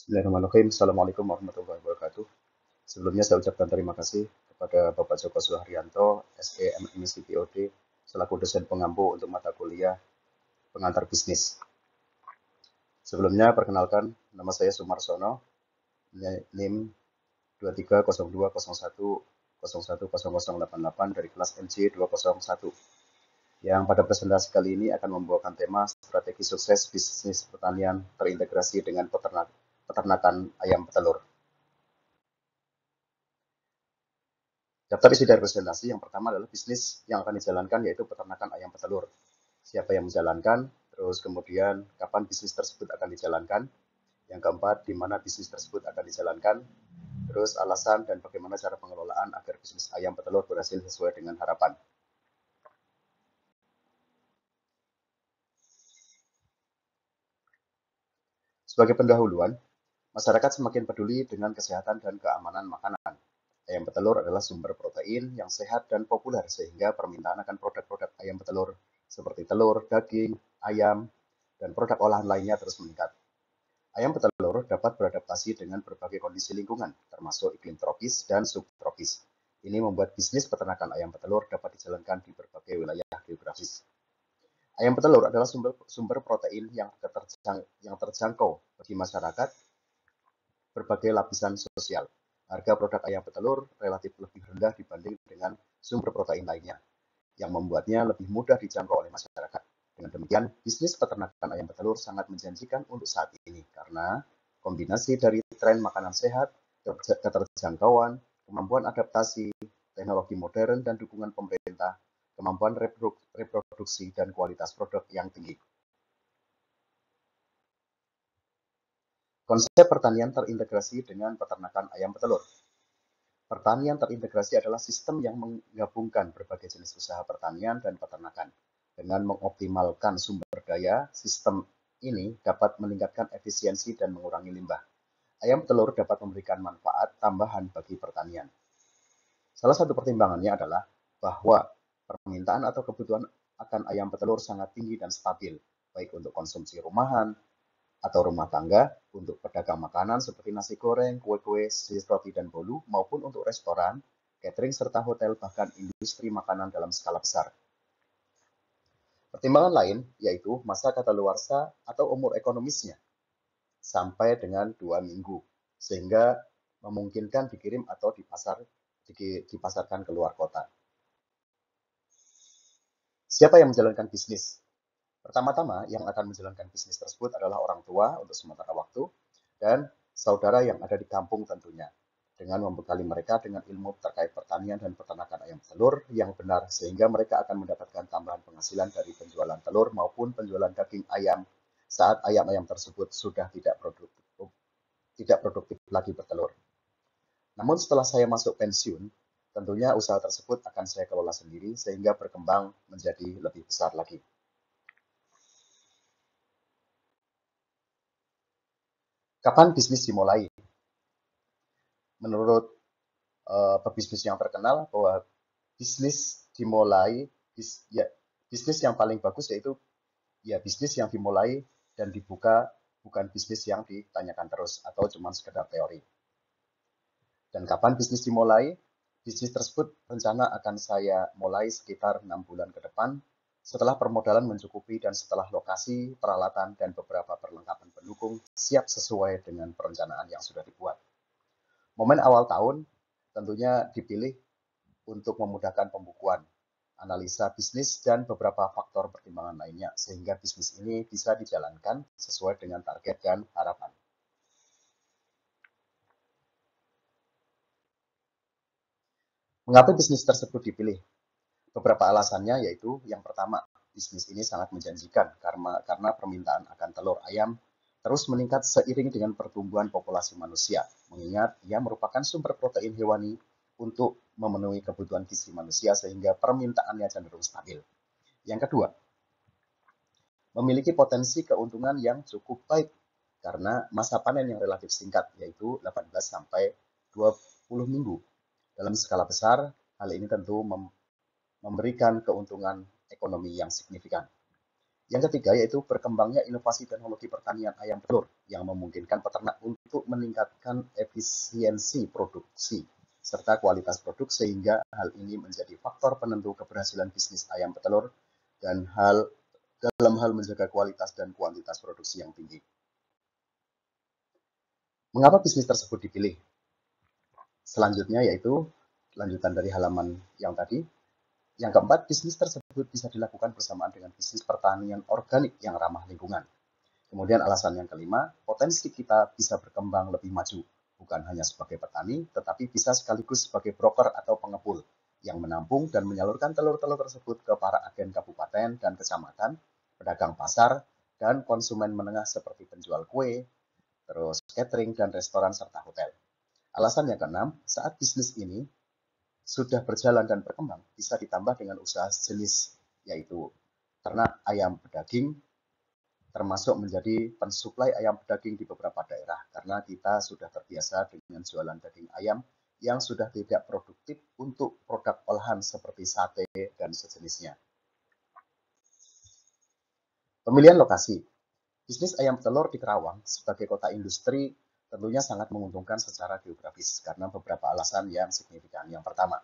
Bismillahirrahmanirrahim. Assalamualaikum warahmatullahi wabarakatuh. Sebelumnya saya ucapkan terima kasih kepada Bapak Joko Suharyanto, SEMM CPOD, selaku dosen pengampu untuk mata kuliah pengantar bisnis. Sebelumnya, perkenalkan, nama saya Sumarsono, NIM 230201010088 dari kelas MC 201, yang pada presentasi kali ini akan membawakan tema strategi sukses bisnis pertanian terintegrasi dengan peternakan ayam petelur. Daftar isi dari presentasi yang pertama adalah bisnis yang akan dijalankan, yaitu peternakan ayam petelur. Siapa yang menjalankan, terus kemudian kapan bisnis tersebut akan dijalankan. Yang keempat, di mana bisnis tersebut akan dijalankan, terus alasan dan bagaimana cara pengelolaan agar bisnis ayam petelur berhasil sesuai dengan harapan. Sebagai pendahuluan, masyarakat semakin peduli dengan kesehatan dan keamanan makanan. Ayam petelur adalah sumber protein yang sehat dan populer, sehingga permintaan akan produk-produk ayam petelur seperti telur, daging, ayam, dan produk olahan lainnya terus meningkat. Ayam petelur dapat beradaptasi dengan berbagai kondisi lingkungan, termasuk iklim tropis dan subtropis. Ini membuat bisnis peternakan ayam petelur dapat dijalankan di berbagai wilayah geografis. Ayam petelur adalah sumber protein yang terjangkau bagi masyarakat berbagai lapisan sosial. Harga produk ayam petelur relatif lebih rendah dibanding dengan sumber protein lainnya, yang membuatnya lebih mudah dijangkau oleh masyarakat. Dengan demikian, bisnis peternakan ayam petelur sangat menjanjikan untuk saat ini karena kombinasi dari tren makanan sehat, keterjangkauan, kemampuan adaptasi, teknologi modern, dan dukungan pemerintah, kemampuan reproduksi, dan kualitas produk yang tinggi. Konsep pertanian terintegrasi dengan peternakan ayam petelur. Pertanian terintegrasi adalah sistem yang menggabungkan berbagai jenis usaha pertanian dan peternakan. Dengan mengoptimalkan sumber daya, sistem ini dapat meningkatkan efisiensi dan mengurangi limbah. Ayam petelur dapat memberikan manfaat tambahan bagi pertanian. Salah satu pertimbangannya adalah bahwa permintaan atau kebutuhan akan ayam petelur sangat tinggi dan stabil, baik untuk konsumsi rumahan atau rumah tangga, untuk pedagang makanan seperti nasi goreng, kue-kue, roti dan bolu, maupun untuk restoran, catering, serta hotel, bahkan industri makanan dalam skala besar. Pertimbangan lain yaitu masa kadaluarsa atau umur ekonomisnya sampai dengan 2 minggu, sehingga memungkinkan dikirim atau dipasarkan ke luar kota. Siapa yang menjalankan bisnis? Pertama-tama, yang akan menjalankan bisnis tersebut adalah orang tua untuk sementara waktu dan saudara yang ada di kampung tentunya, dengan membekali mereka dengan ilmu terkait pertanian dan peternakan ayam telur yang benar, sehingga mereka akan mendapatkan tambahan penghasilan dari penjualan telur maupun penjualan daging ayam saat ayam-ayam tersebut sudah tidak produktif lagi bertelur. Namun setelah saya masuk pensiun, tentunya usaha tersebut akan saya kelola sendiri sehingga berkembang menjadi lebih besar lagi. Kapan bisnis dimulai? Menurut pebisnis yang terkenal, bahwa bisnis dimulai, bisnis yang paling bagus yaitu bisnis yang dimulai dan dibuka, bukan bisnis yang ditanyakan terus atau cuma sekedar teori. Dan kapan bisnis dimulai? Bisnis tersebut rencana akan saya mulai sekitar 6 bulan ke depan, setelah permodalan mencukupi dan setelah lokasi, peralatan, dan beberapa perlengkapan pendukung siap sesuai dengan perencanaan yang sudah dibuat. Momen awal tahun tentunya dipilih untuk memudahkan pembukuan, analisa bisnis, dan beberapa faktor pertimbangan lainnya, sehingga bisnis ini bisa dijalankan sesuai dengan target dan harapan. Mengapa bisnis tersebut dipilih? Beberapa alasannya yaitu, yang pertama, bisnis ini sangat menjanjikan karena permintaan akan telur ayam terus meningkat seiring dengan pertumbuhan populasi manusia, mengingat ia merupakan sumber protein hewani untuk memenuhi kebutuhan gizi manusia sehingga permintaannya cenderung stabil. Yang kedua, memiliki potensi keuntungan yang cukup baik karena masa panen yang relatif singkat, yaitu 18 sampai 20 minggu. Dalam skala besar, hal ini tentu memberikan keuntungan ekonomi yang signifikan. Yang ketiga yaitu berkembangnya inovasi teknologi pertanian ayam telur yang memungkinkan peternak untuk meningkatkan efisiensi produksi serta kualitas produk sehingga hal ini menjadi faktor penentu keberhasilan bisnis ayam petelur dan dalam hal menjaga kualitas dan kuantitas produksi yang tinggi. Mengapa bisnis tersebut dipilih? Selanjutnya yaitu lanjutan dari halaman yang tadi. Yang keempat, bisnis tersebut bisa dilakukan bersamaan dengan bisnis pertanian organik yang ramah lingkungan. Kemudian alasan yang kelima, potensi kita bisa berkembang lebih maju, bukan hanya sebagai petani, tetapi bisa sekaligus sebagai broker atau pengepul yang menampung dan menyalurkan telur-telur tersebut ke para agen kabupaten dan kecamatan, pedagang pasar, dan konsumen menengah seperti penjual kue, terus catering dan restoran serta hotel. Alasan yang keenam, saat bisnis ini sudah berjalan dan berkembang, bisa ditambah dengan usaha sejenis, yaitu ternak ayam pedaging, termasuk menjadi pensuplai ayam pedaging di beberapa daerah, karena kita sudah terbiasa dengan jualan daging ayam yang sudah tidak produktif untuk produk olahan seperti sate dan sejenisnya. Pemilihan lokasi. Bisnis ayam telur di Kerawang sebagai kota industri tentunya sangat menguntungkan secara geografis karena beberapa alasan yang signifikan. Yang pertama,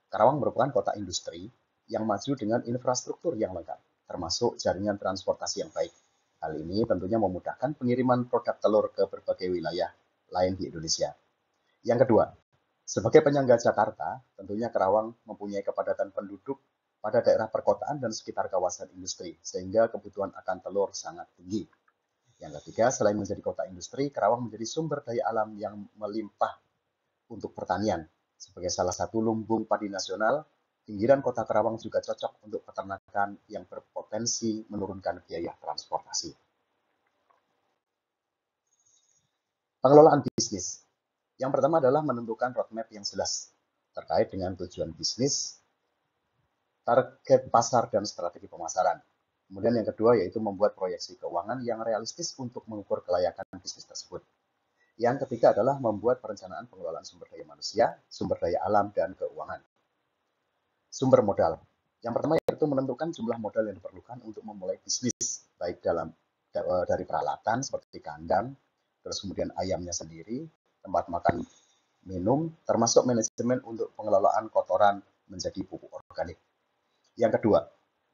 Karawang merupakan kota industri yang maju dengan infrastruktur yang lengkap, termasuk jaringan transportasi yang baik. Hal ini tentunya memudahkan pengiriman produk telur ke berbagai wilayah lain di Indonesia. Yang kedua, sebagai penyangga Jakarta, tentunya Karawang mempunyai kepadatan penduduk pada daerah perkotaan dan sekitar kawasan industri, sehingga kebutuhan akan telur sangat tinggi. Yang ketiga, selain menjadi kota industri, Karawang menjadi sumber daya alam yang melimpah untuk pertanian. Sebagai salah satu lumbung padi nasional, pinggiran kota Karawang juga cocok untuk peternakan yang berpotensi menurunkan biaya transportasi. Pengelolaan bisnis. Yang pertama adalah menentukan roadmap yang jelas terkait dengan tujuan bisnis, target pasar, dan strategi pemasaran. Kemudian yang kedua yaitu membuat proyeksi keuangan yang realistis untuk mengukur kelayakan bisnis tersebut. Yang ketiga adalah membuat perencanaan pengelolaan sumber daya manusia, sumber daya alam, dan keuangan. Sumber modal. Yang pertama yaitu menentukan jumlah modal yang diperlukan untuk memulai bisnis, baik dari peralatan seperti kandang, terus kemudian ayamnya sendiri, tempat makan, minum, termasuk manajemen untuk pengelolaan kotoran menjadi pupuk organik. Yang kedua,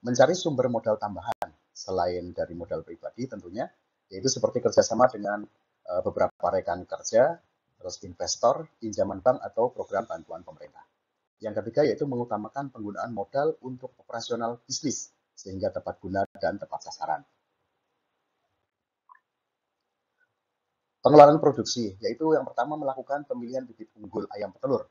mencari sumber modal tambahan selain dari modal pribadi tentunya, yaitu seperti kerjasama dengan beberapa rekan kerja, terus investor, pinjaman bank, atau program bantuan pemerintah. Yang ketiga yaitu mengutamakan penggunaan modal untuk operasional bisnis sehingga tepat guna dan tepat sasaran. Pengelolaan produksi yaitu yang pertama melakukan pemilihan bibit unggul ayam petelur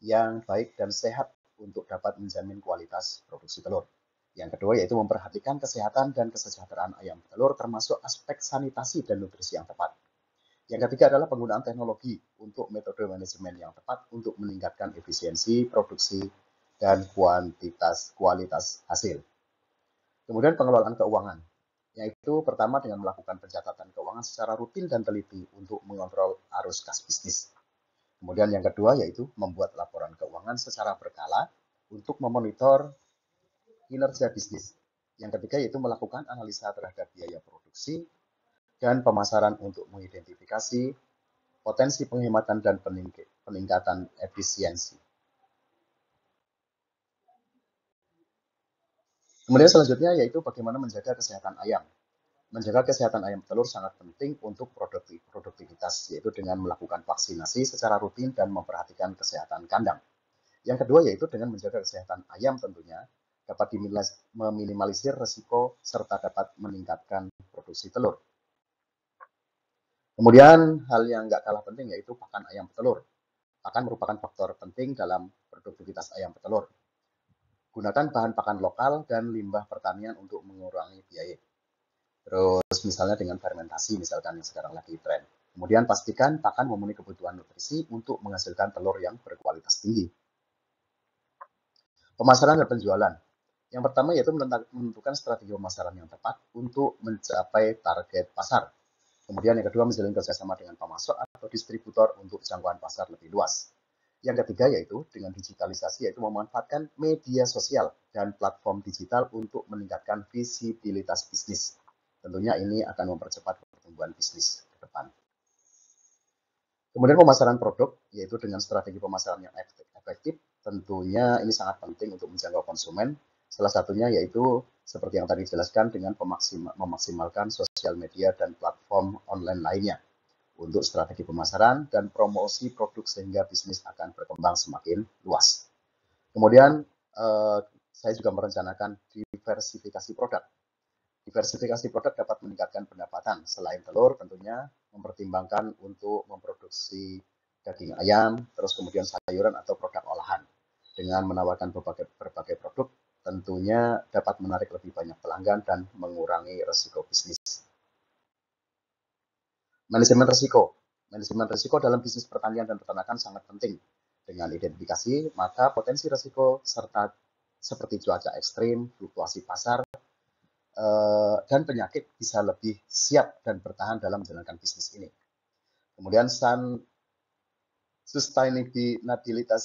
yang baik dan sehat untuk dapat menjamin kualitas produksi telur. Yang kedua yaitu memperhatikan kesehatan dan kesejahteraan ayam petelur termasuk aspek sanitasi dan nutrisi yang tepat. Yang ketiga adalah penggunaan teknologi untuk metode manajemen yang tepat untuk meningkatkan efisiensi produksi dan kualitas hasil. Kemudian pengelolaan keuangan, yaitu pertama dengan melakukan pencatatan keuangan secara rutin dan teliti untuk mengontrol arus kas bisnis. Kemudian yang kedua yaitu membuat laporan keuangan secara berkala untuk memonitor kinerja bisnis. Yang ketiga yaitu melakukan analisa terhadap biaya produksi dan pemasaran untuk mengidentifikasi potensi penghematan dan peningkatan efisiensi. Kemudian selanjutnya yaitu bagaimana menjaga kesehatan ayam. Menjaga kesehatan ayam telur sangat penting untuk produktivitas, yaitu dengan melakukan vaksinasi secara rutin dan memperhatikan kesehatan kandang. Yang kedua yaitu dengan menjaga kesehatan ayam tentunya dapat meminimalisir risiko serta dapat meningkatkan produksi telur. Kemudian hal yang nggak kalah penting yaitu pakan ayam petelur. Pakan merupakan faktor penting dalam produktivitas ayam petelur. Gunakan bahan pakan lokal dan limbah pertanian untuk mengurangi biaya. Terus misalnya dengan fermentasi misalkan yang sekarang lagi tren. Kemudian pastikan pakan memenuhi kebutuhan nutrisi untuk menghasilkan telur yang berkualitas tinggi. Pemasaran dan penjualan. Yang pertama yaitu menentukan strategi pemasaran yang tepat untuk mencapai target pasar. Kemudian yang kedua menjalin kerjasama dengan pemasok atau distributor untuk jangkauan pasar lebih luas. Yang ketiga yaitu dengan digitalisasi, yaitu memanfaatkan media sosial dan platform digital untuk meningkatkan visibilitas bisnis. Tentunya ini akan mempercepat pertumbuhan bisnis ke depan. Kemudian pemasaran produk, yaitu dengan strategi pemasaran yang efektif, tentunya ini sangat penting untuk menjangkau konsumen. Salah satunya yaitu seperti yang tadi dijelaskan dengan memaksimalkan sosial media dan platform online lainnya untuk strategi pemasaran dan promosi produk sehingga bisnis akan berkembang semakin luas. Kemudian saya juga merencanakan diversifikasi produk. Diversifikasi produk dapat meningkatkan pendapatan. Selain telur, tentunya mempertimbangkan untuk memproduksi daging ayam, terus kemudian sayuran atau produk olahan. Dengan menawarkan berbagai produk, tentunya dapat menarik lebih banyak pelanggan dan mengurangi risiko bisnis. Manajemen risiko. Manajemen risiko dalam bisnis pertanian dan peternakan sangat penting. Dengan identifikasi, maka potensi risiko serta seperti cuaca ekstrim, fluktuasi pasar, dan penyakit bisa lebih siap dan bertahan dalam menjalankan bisnis ini. Kemudian sustainabilitas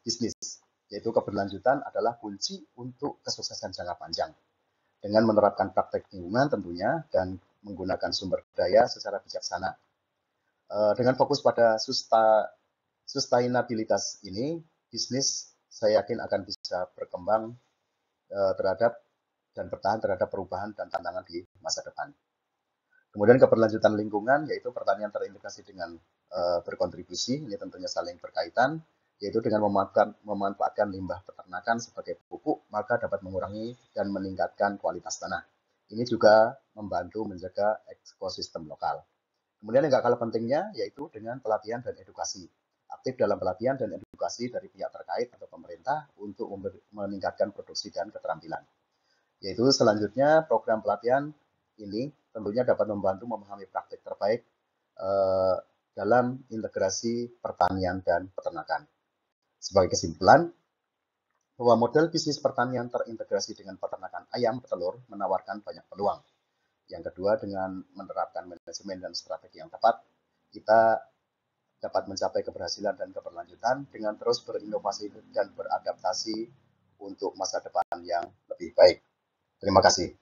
bisnis, yaitu keberlanjutan adalah kunci untuk kesuksesan jangka panjang. Dengan menerapkan praktek lingkungan tentunya dan menggunakan sumber daya secara bijaksana. Dengan fokus pada sustainabilitas ini, bisnis saya yakin akan bisa berkembang terhadap dan bertahan terhadap perubahan dan tantangan di masa depan. Kemudian keberlanjutan lingkungan, yaitu pertanian terintegrasi dengan berkontribusi, ini tentunya saling berkaitan, yaitu dengan memanfaatkan limbah peternakan sebagai pupuk, maka dapat mengurangi dan meningkatkan kualitas tanah. Ini juga membantu menjaga ekosistem lokal. Kemudian yang nggak kalah pentingnya, yaitu dengan pelatihan dan edukasi. Aktif dalam pelatihan dan edukasi dari pihak terkait atau pemerintah untuk meningkatkan produksi dan keterampilan. Yaitu selanjutnya program pelatihan ini tentunya dapat membantu memahami praktik terbaik dalam integrasi pertanian dan peternakan. Sebagai kesimpulan, bahwa model bisnis pertanian terintegrasi dengan peternakan ayam petelur menawarkan banyak peluang. Yang kedua, dengan menerapkan manajemen dan strategi yang tepat, kita dapat mencapai keberhasilan dan keberlanjutan dengan terus berinovasi dan beradaptasi untuk masa depan yang lebih baik. Terima kasih.